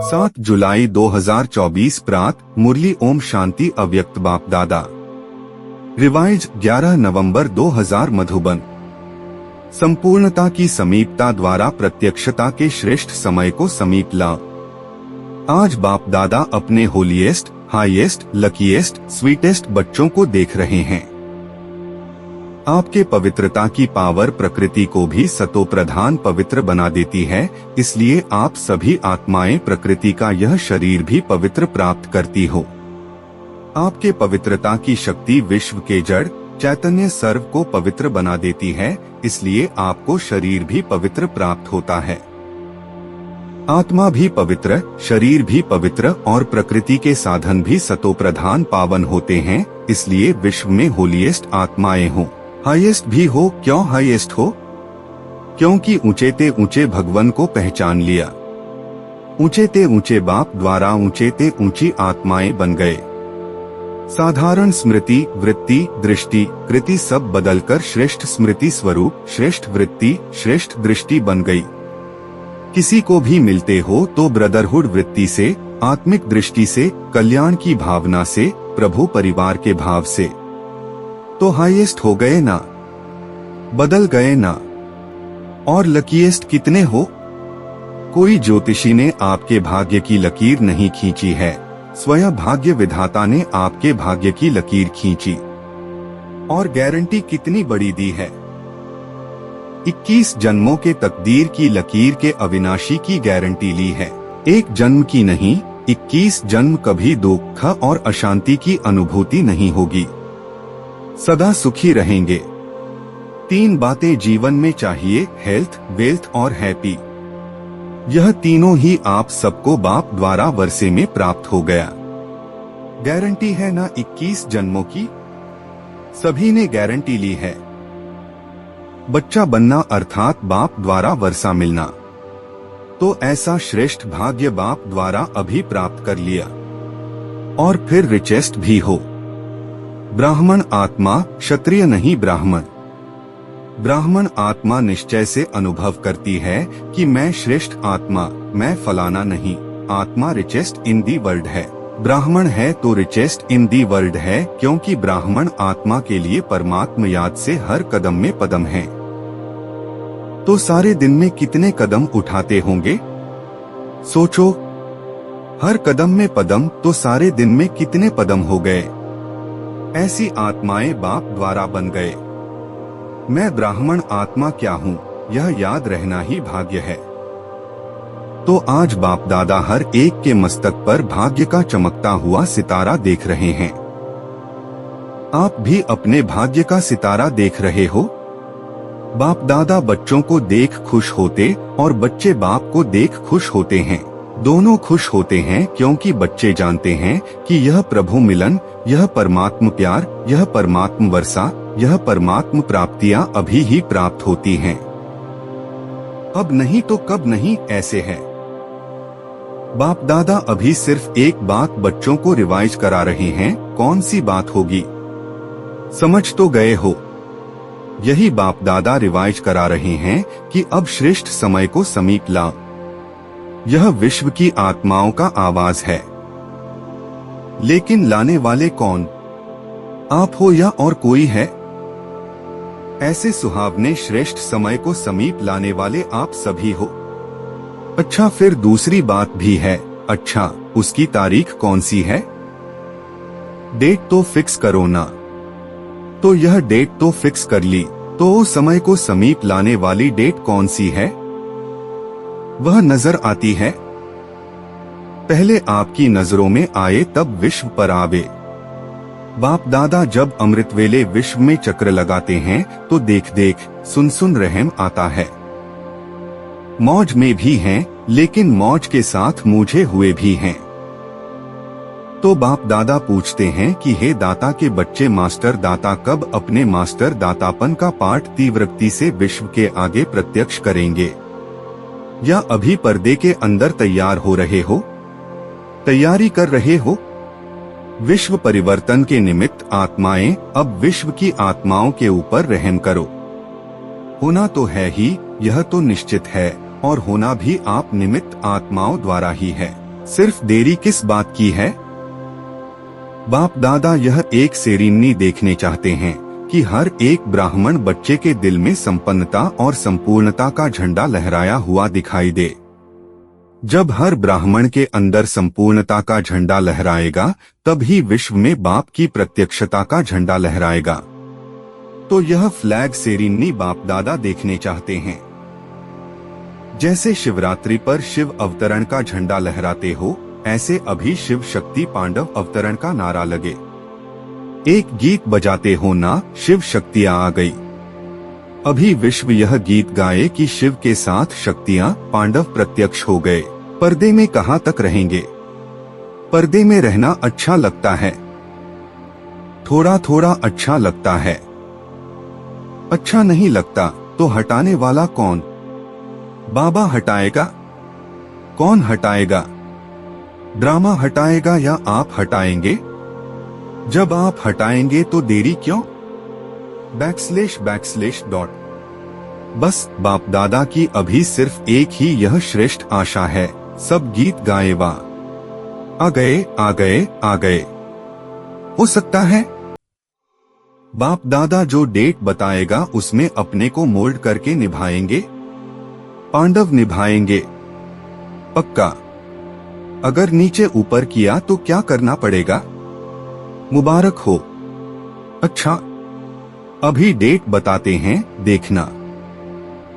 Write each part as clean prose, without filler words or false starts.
7 जुलाई 2024 प्रात मुरली ओम शांति अव्यक्त बाप दादा। रिवाइज 11 नवंबर 2000 मधुबन। संपूर्णता की समीपता द्वारा प्रत्यक्षता के श्रेष्ठ समय को समीप ला। आज बाप दादा अपने होलीएस्ट, हाईएस्ट, लकीएस्ट, स्वीटेस्ट बच्चों को देख रहे हैं। आपके पवित्रता की पावर प्रकृति को भी सतो प्रधान पवित्र बना देती है, इसलिए आप सभी आत्माएं प्रकृति का यह शरीर भी पवित्र प्राप्त करती हो। आपके पवित्रता की शक्ति विश्व के जड़ चैतन्य सर्व को पवित्र बना देती है, इसलिए आपको शरीर भी पवित्र प्राप्त होता है। आत्मा भी पवित्र, शरीर भी पवित्र और प्रकृति के साधन भी सतो प्रधान पावन होते हैं, इसलिए विश्व में होलीएस्ट आत्माएं हो, हाईएस्ट भी हो। क्यों हाईएस्ट हो? क्योंकि ऊंचे ते ऊंचे भगवान को पहचान लिया। ऊंचे ते ऊंचे बाप द्वारा ऊंचे ते ऊंची आत्माएं बन गए। साधारण स्मृति, वृत्ति, दृष्टि, कृति सब बदलकर श्रेष्ठ स्मृति स्वरूप, श्रेष्ठ वृत्ति, श्रेष्ठ दृष्टि बन गई। किसी को भी मिलते हो तो ब्रदरहुड वृत्ति से, आत्मिक दृष्टि से, कल्याण की भावना से, प्रभु परिवार के भाव से, तो हाईएस्ट हो गए ना, बदल गए ना। और लकीएस्ट कितने हो? कोई ज्योतिषी ने आपके भाग्य की लकीर नहीं खींची है, स्वयं भाग्य विधाता ने आपके भाग्य की लकीर खींची। और गारंटी कितनी बड़ी दी है? 21 जन्मों के तकदीर की लकीर के अविनाशी की गारंटी ली है। एक जन्म की नहीं, 21 जन्म कभी दुख और अशांति की अनुभूति नहीं होगी, सदा सुखी रहेंगे। 3 बातें जीवन में चाहिए, हेल्थ, वेल्थ और हैप्पी। यह तीनों ही आप सबको बाप द्वारा वर्षे में प्राप्त हो गया। गारंटी है ना 21 जन्मों की? सभी ने गारंटी ली है। बच्चा बनना अर्थात बाप द्वारा वर्षा मिलना, तो ऐसा श्रेष्ठ भाग्य बाप द्वारा अभी प्राप्त कर लिया। और फिर रिचेस्ट भी हो। ब्राह्मण आत्मा, क्षत्रिय नहीं ब्राह्मण। ब्राह्मण आत्मा निश्चय से अनुभव करती है कि मैं श्रेष्ठ आत्मा, मैं फलाना नहीं। आत्मा रिचेस्ट इन दी वर्ल्ड है। ब्राह्मण है तो रिचेस्ट इन दी वर्ल्ड है, क्योंकि ब्राह्मण आत्मा के लिए परमात्म याद से हर कदम में पदम है। तो सारे दिन में कितने कदम उठाते होंगे? सोचो, हर कदम में पदम, तो सारे दिन में कितने पदम हो गए? ऐसी आत्माएं बाप द्वारा बन गए। मैं ब्राह्मण आत्मा क्या हूँ, यह याद रहना ही भाग्य है। तो आज बाप दादा हर एक के मस्तक पर भाग्य का चमकता हुआ सितारा देख रहे हैं। आप भी अपने भाग्य का सितारा देख रहे हो। बाप दादा बच्चों को देख खुश होते और बच्चे बाप को देख खुश होते हैं। दोनों खुश होते हैं, क्योंकि बच्चे जानते हैं कि यह प्रभु मिलन, यह परमात्म प्यार, यह परमात्म वर्षा, यह परमात्म प्राप्तियां अभी ही प्राप्त होती हैं। अब नहीं तो कब नहीं, ऐसे है। बाप दादा अभी सिर्फ एक बात बच्चों को रिवाइज करा रहे हैं। कौन सी बात होगी? समझ तो गए हो। यही बाप दादा रिवाइज करा रहे हैं कि अब श्रेष्ठ समय को समीप ला। यह विश्व की आत्माओं का आवाज है। लेकिन लाने वाले कौन? आप हो या और कोई है? ऐसे सुहावने श्रेष्ठ समय को समीप लाने वाले आप सभी हो। अच्छा, फिर दूसरी बात भी है। अच्छा, उसकी तारीख कौन सी है? डेट तो फिक्स करो ना। तो यह डेट तो फिक्स कर ली, तो समय को समीप लाने वाली डेट कौन सी है? वह नजर आती है। पहले आपकी नजरों में आए तब विश्व पर आवे। बाप दादा जब अमृत वेले विश्व में चक्र लगाते हैं तो देख देख, सुन सुन रहम आता है। मौज में भी हैं, लेकिन मौज के साथ मूझे हुए भी हैं। तो बाप दादा पूछते हैं कि हे दाता के बच्चे, मास्टर दाता कब अपने मास्टर दातापन का पाठ तीव्रता से विश्व के आगे प्रत्यक्ष करेंगे? या अभी पर्दे के अंदर तैयार हो रहे हो, तैयारी कर रहे हो? विश्व परिवर्तन के निमित्त आत्माएं, अब विश्व की आत्माओं के ऊपर रहम करो। होना तो है ही, यह तो निश्चित है, और होना भी आप निमित्त आत्माओं द्वारा ही है। सिर्फ देरी किस बात की है? बाप दादा यह एक सेरेमनी देखने चाहते हैं कि हर एक ब्राह्मण बच्चे के दिल में संपन्नता और संपूर्णता का झंडा लहराया हुआ दिखाई दे। जब हर ब्राह्मण के अंदर संपूर्णता का झंडा लहराएगा, तब ही विश्व में बाप की प्रत्यक्षता का झंडा लहराएगा। तो यह फ्लैग सेरेमनी बाप दादा देखने चाहते हैं। जैसे शिवरात्रि पर शिव अवतरण का झंडा लहराते हो, ऐसे अभी शिव शक्ति पांडव अवतरण का नारा लगे। एक गीत बजाते हो ना, शिव शक्तियां आ गई। अभी विश्व यह गीत गाए कि शिव के साथ शक्तियां पांडव प्रत्यक्ष हो गए। पर्दे में कहां तक रहेंगे? पर्दे में रहना अच्छा लगता है, थोड़ा थोड़ा अच्छा लगता है। अच्छा नहीं लगता तो हटाने वाला कौन? बाबा हटाएगा? कौन हटाएगा? ड्रामा हटाएगा या आप हटाएंगे? जब आप हटाएंगे तो देरी क्यों? // बस बाप दादा की अभी सिर्फ एक ही यह श्रेष्ठ आशा है, सब गीत गाए वा आ गए आ गए आ गए। हो सकता है बाप दादा जो डेट बताएगा उसमें अपने को मोल्ड करके निभाएंगे। पांडव निभाएंगे पक्का। अगर नीचे ऊपर किया तो क्या करना पड़ेगा? मुबारक हो। अच्छा, अभी डेट बताते हैं, देखना।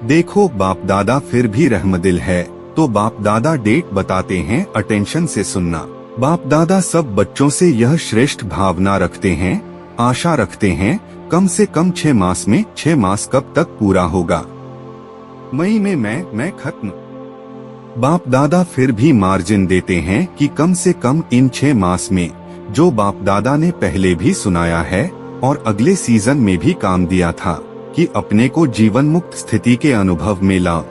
देखो बाप दादा फिर भी रहमदिल है, तो बाप दादा डेट बताते हैं, अटेंशन से सुनना। बाप दादा सब बच्चों से यह श्रेष्ठ भावना रखते हैं, आशा रखते हैं, कम से कम 6 मास में। 6 मास कब तक पूरा होगा? मई में मैं खत्म। बाप दादा फिर भी मार्जिन देते हैं कि कम से कम इन 6 मास में, जो बाप दादा ने पहले भी सुनाया है और अगले सीजन में भी काम दिया था, कि अपने को जीवन मुक्त स्थिति के अनुभव में लाओ।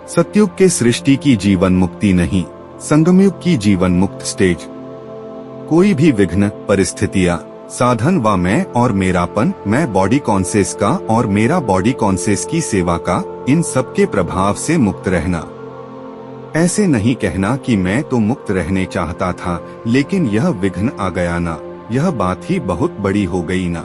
सतयुग के सृष्टि की जीवन मुक्ति नहीं, संगमयुग की जीवन मुक्त स्टेज। कोई भी विघ्न, परिस्थितियां, साधन व मैं और मेरापन, मैं बॉडी कॉन्शियस का और मेरा बॉडी कॉन्शियस की सेवा का, इन सब के प्रभाव से मुक्त रहना। ऐसे नहीं कहना कि मैं तो मुक्त रहने चाहता था लेकिन यह विघ्न आ गया ना, यह बात ही बहुत बड़ी हो गई ना।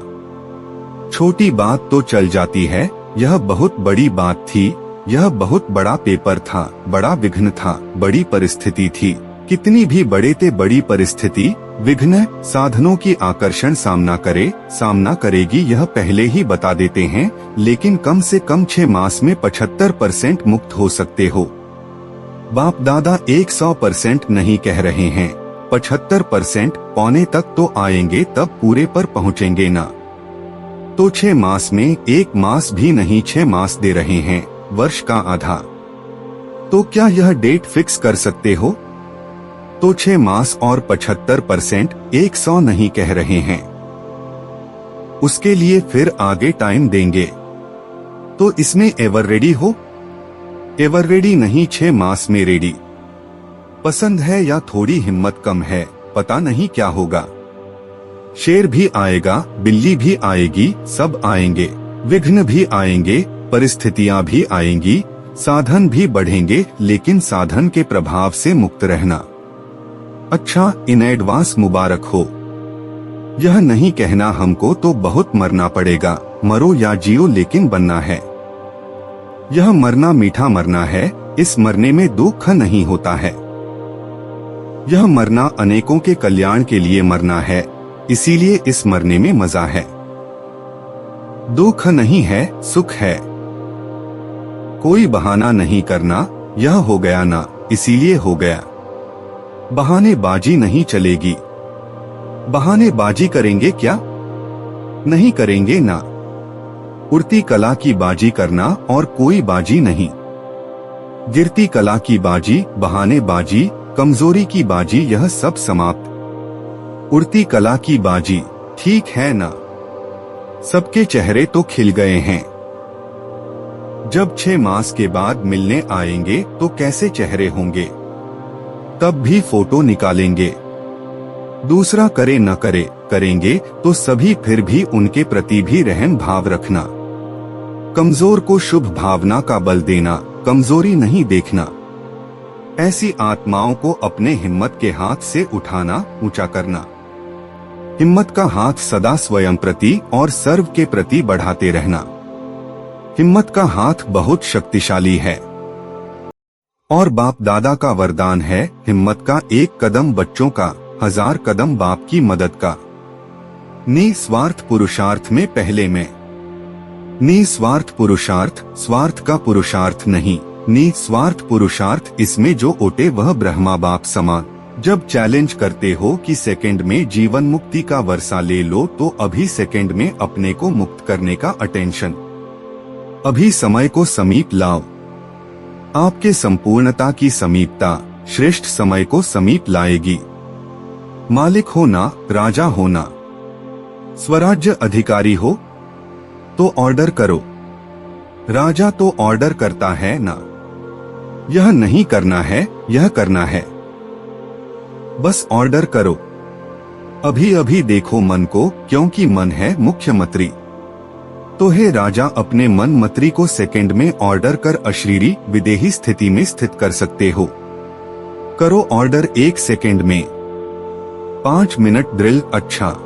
छोटी बात तो चल जाती है, यह बहुत बड़ी बात थी। यह बहुत बड़ा पेपर था, बड़ा विघ्न था, बड़ी परिस्थिति थी। कितनी भी बड़े ते बड़ी परिस्थिति, विघ्न, साधनों की आकर्षण सामना करेगी, यह पहले ही बता देते हैं। लेकिन कम से कम 6 मास में 75% मुक्त हो सकते हो। बाप दादा 100% नहीं कह रहे हैं, 75% पौने तक तो आएंगे, तब पूरे पर पहुँचेंगे ना। तो 6 मास में 1 मास भी नहीं, 6 मास दे रहे हैं, वर्ष का आधा। तो क्या यह डेट फिक्स कर सकते हो? तो 6 मास और 75%, 100 नहीं कह रहे हैं। उसके लिए फिर आगे टाइम देंगे। तो इसमें एवर रेडी हो? एवर रेडी नहीं, 6 मास में रेडी। पसंद है या थोड़ी हिम्मत कम है, पता नहीं क्या होगा। शेर भी आएगा, बिल्ली भी आएगी, सब आएंगे। विघ्न भी आएंगे, परिस्थितियां भी आएंगी, साधन भी बढ़ेंगे, लेकिन साधन के प्रभाव से मुक्त रहना। अच्छा, इन एडवांस मुबारक हो। यह नहीं कहना हमको तो बहुत मरना पड़ेगा, मरो या जियो लेकिन बनना है। यह मरना मीठा मरना है, इस मरने में दुख नहीं होता है। यह मरना अनेकों के कल्याण के लिए मरना है, इसीलिए इस मरने में मजा है। दुख नहीं है, सुख है। कोई बहाना नहीं करना, यह हो गया ना, इसीलिए हो गया। बहानेबाजी नहीं चलेगी। बहानेबाजी करेंगे क्या? नहीं करेंगे ना। उड़ती कला की बाजी करना और कोई बाजी नहीं। गिरती कला की बाजी, बहानेबाजी, कमजोरी की बाजी, यह सब समाप्त। उड़ती कला की बाजी, ठीक है ना? सबके चेहरे तो खिल गए हैं। जब 6 मास के बाद मिलने आएंगे तो कैसे चेहरे होंगे? तब भी फोटो निकालेंगे। दूसरा करे न करे, करेंगे तो सभी, फिर भी उनके प्रति भी रहम भाव रखना। कमजोर को शुभ भावना का बल देना, कमजोरी नहीं देखना। ऐसी आत्माओं को अपने हिम्मत के हाथ से उठाना, ऊंचा करना। हिम्मत का हाथ सदा स्वयं प्रति और सर्व के प्रति बढ़ाते रहना। हिम्मत का हाथ बहुत शक्तिशाली है और बाप दादा का वरदान है। हिम्मत का एक कदम बच्चों का, 1000 कदम बाप की मदद का। निस्वार्थ पुरुषार्थ में पहले में। निस्वार्थ पुरुषार्थ, स्वार्थ का पुरुषार्थ नहीं। निस्वार्थ पुरुषार्थ, इसमें जो ओटे वह ब्रह्मा बाप समान। जब चैलेंज करते हो कि सेकंड में जीवन मुक्ति का वर्षा ले लो, तो अभी सेकंड में अपने को मुक्त करने का अटेंशन। अभी समय को समीप लाओ। आपके संपूर्णता की समीपता श्रेष्ठ समय को समीप लाएगी। मालिक होना, राजा होना, स्वराज्य अधिकारी हो तो ऑर्डर करो। राजा तो ऑर्डर करता है ना, यह नहीं करना है, यह करना है, बस ऑर्डर करो। अभी अभी देखो मन को, क्योंकि मन है मुख्य मंत्री। तो हे राजा, अपने मन मंत्री को सेकंड में ऑर्डर कर अशरीरी विदेही स्थिति में स्थित कर सकते हो। करो ऑर्डर 1 सेकंड में। 5 मिनट ड्रिल। अच्छा,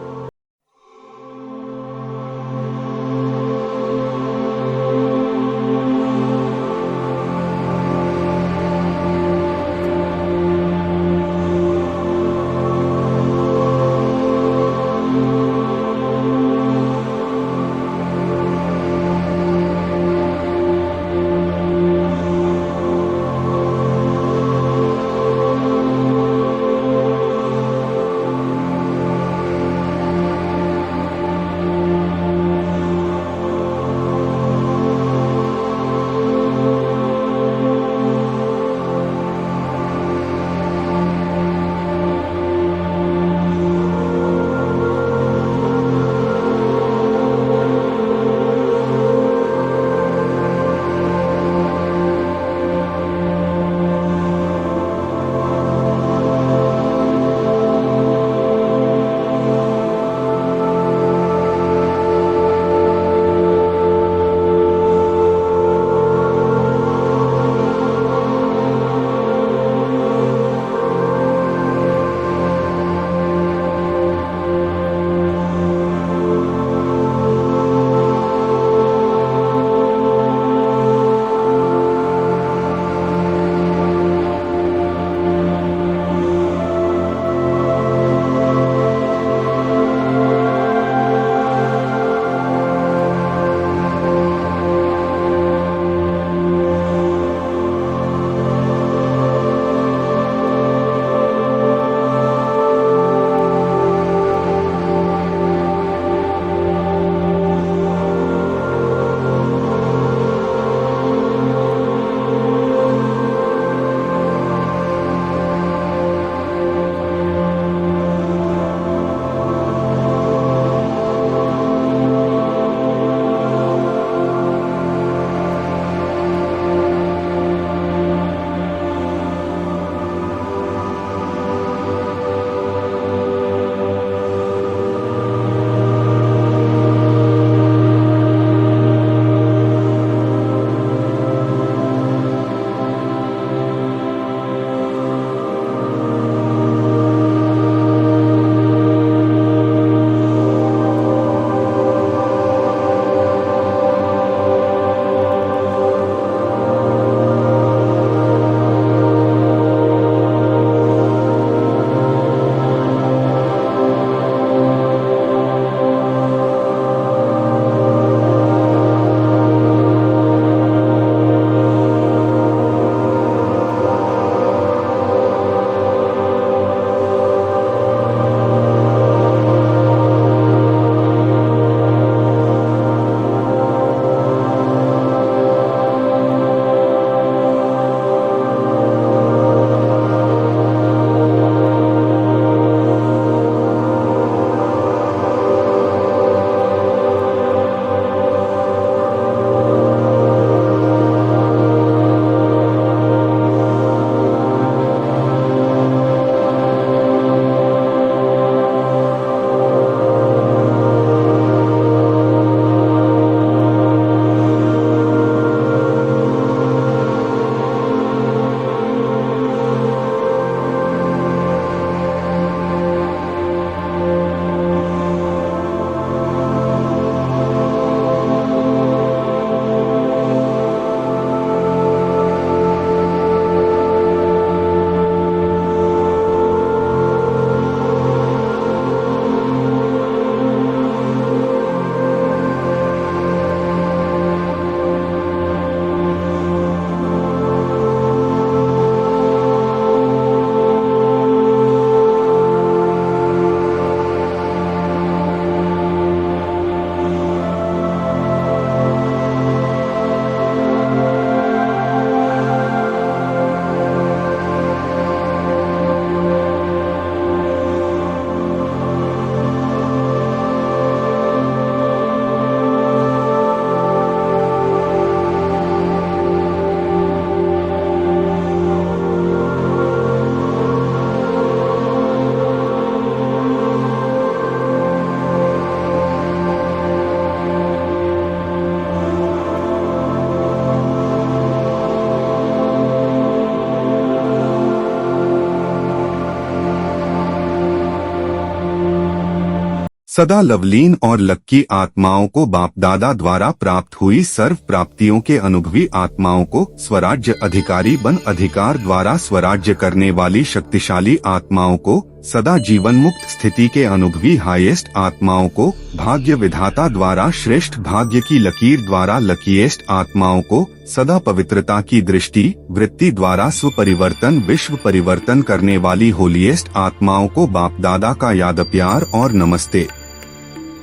सदा लवलीन और लक्की आत्माओं को बाप दादा द्वारा प्राप्त हुई सर्व प्राप्तियों के अनुभवी आत्माओं को स्वराज्य अधिकारी बन अधिकार द्वारा स्वराज्य करने वाली शक्तिशाली आत्माओं को सदा जीवन मुक्त स्थिति के अनुभवी हाईएस्ट आत्माओं को भाग्य विधाता द्वारा श्रेष्ठ भाग्य की लकीर द्वारा लकीएस्ट आत्माओं को सदा पवित्रता की दृष्टि वृत्ति द्वारा स्व परिवर्तन विश्व परिवर्तन करने वाली होलीएस्ट आत्माओं को बाप दादा का याद प्यार और नमस्ते।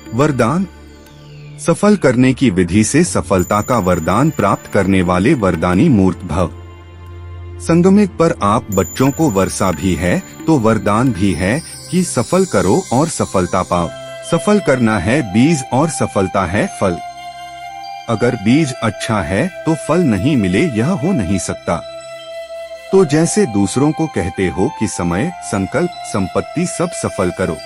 वरदान। सफल करने की विधि से सफलता का वरदान प्राप्त करने वाले वरदानी मूर्त भव। संगमिक पर आप बच्चों को वर्षा भी है तो वरदान भी है कि सफल करो और सफलता पाओ। सफल करना है बीज और सफलता है फल। अगर बीज अच्छा है तो फल नहीं मिले यह हो नहीं सकता। तो जैसे दूसरों को कहते हो कि समय संकल्प संपत्ति सब सफल करो,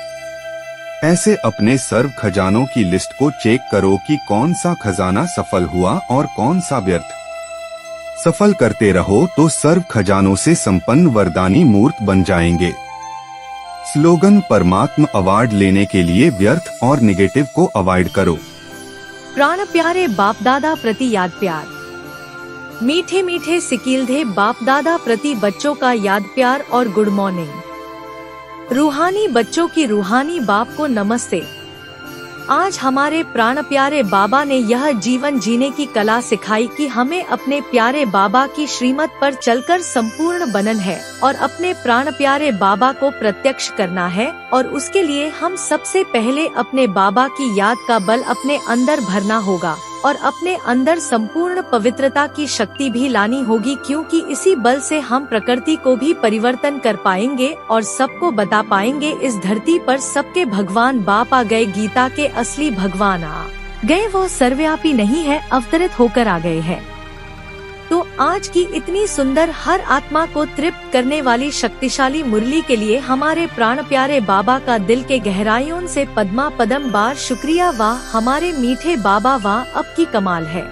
ऐसे अपने सर्व खजानों की लिस्ट को चेक करो कि कौन सा खजाना सफल हुआ और कौन सा व्यर्थ। सफल करते रहो तो सर्व खजानों से संपन्न वरदानी मूर्त बन जाएंगे। स्लोगन। परमात्मा अवार्ड लेने के लिए व्यर्थ और निगेटिव को अवॉइड करो। प्राण प्यारे बाप दादा प्रति याद प्यार। मीठे मीठे सिकीलधे बाप दादा प्रति बच्चों का याद प्यार और गुड मॉर्निंग। रूहानी बच्चों की रूहानी बाप को नमस्ते। आज हमारे प्राण प्यारे बाबा ने यह जीवन जीने की कला सिखाई कि हमें अपने प्यारे बाबा की श्रीमत पर चलकर संपूर्ण बनन है और अपने प्राण प्यारे बाबा को प्रत्यक्ष करना है। और उसके लिए हम सबसे पहले अपने बाबा की याद का बल अपने अंदर भरना होगा और अपने अंदर संपूर्ण पवित्रता की शक्ति भी लानी होगी, क्योंकि इसी बल से हम प्रकृति को भी परिवर्तन कर पाएंगे और सबको बता पाएंगे इस धरती पर सबके भगवान बाप आ गए। गीता के असली भगवान आ गए, वो सर्वव्यापी नहीं है, अवतरित होकर आ गए हैं। तो आज की इतनी सुंदर हर आत्मा को तृप्त करने वाली शक्तिशाली मुरली के लिए हमारे प्राण प्यारे बाबा का दिल के गहराइयों से पद्मा पदम बार शुक्रिया। वाह हमारे मीठे बाबा, वाह अब की कमाल है।